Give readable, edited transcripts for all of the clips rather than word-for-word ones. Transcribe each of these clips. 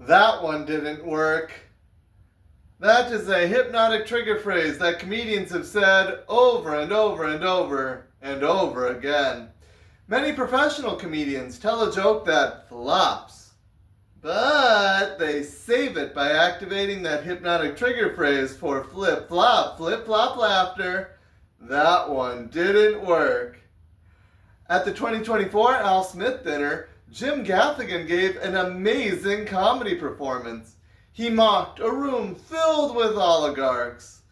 That one didn't work. That is a hypnotic trigger phrase that comedians have said over and over and over and over again. Many professional comedians tell a joke that flops, but they save it by activating that hypnotic trigger phrase for flip-flop laughter. That one didn't work. At the 2024 Al Smith dinner, Jim Gaffigan gave an amazing comedy performance. He mocked a room filled with oligarchs.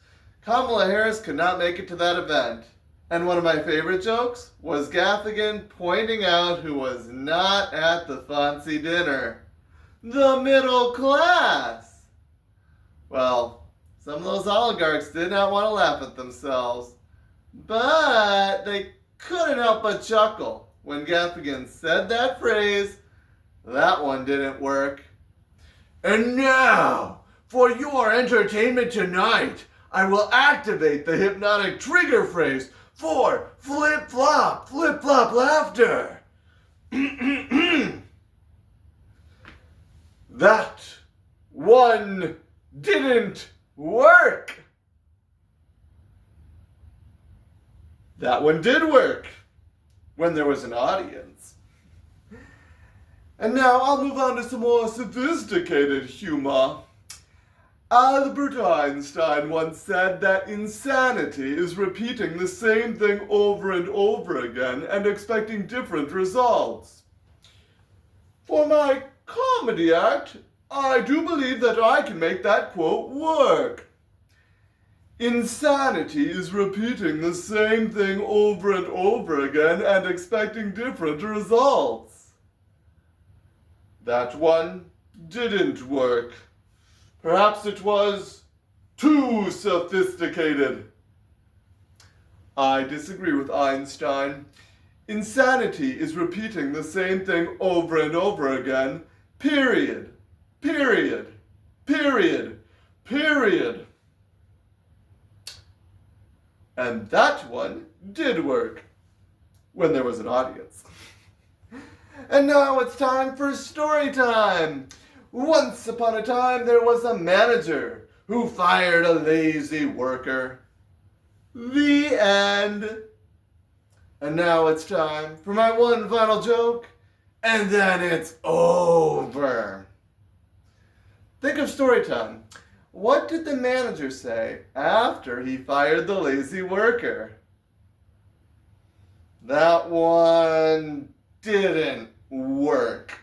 Kamala Harris could not make it to that event. And one of my favorite jokes was Gaffigan pointing out who was not at the fancy dinner. The middle class! Well, some of those oligarchs did not want to laugh at themselves, but they couldn't help but chuckle when Gaffigan said that phrase. That one didn't work. And now, for your entertainment tonight, I will activate the hypnotic trigger phrase for flip-flop laughter. That one didn't work. That one did work when there was an audience. And now I'll move on to some more sophisticated humor. Albert Einstein once said that insanity is repeating the same thing over and over again and expecting different results. For my comedy act, I do believe that I can make that quote work. Insanity is repeating the same thing over and over again and expecting different results. That one didn't work. Perhaps it was too sophisticated. I disagree with Einstein. Insanity is repeating the same thing over and over again. Period. Period. Period. Period. And that one did work when there was an audience. And now it's time for story time. Once upon a time, there was a manager who fired a lazy worker. The end. And now it's time for my one final joke, and then it's over. Think of story time. What did the manager say after he fired the lazy worker? That one didn't work.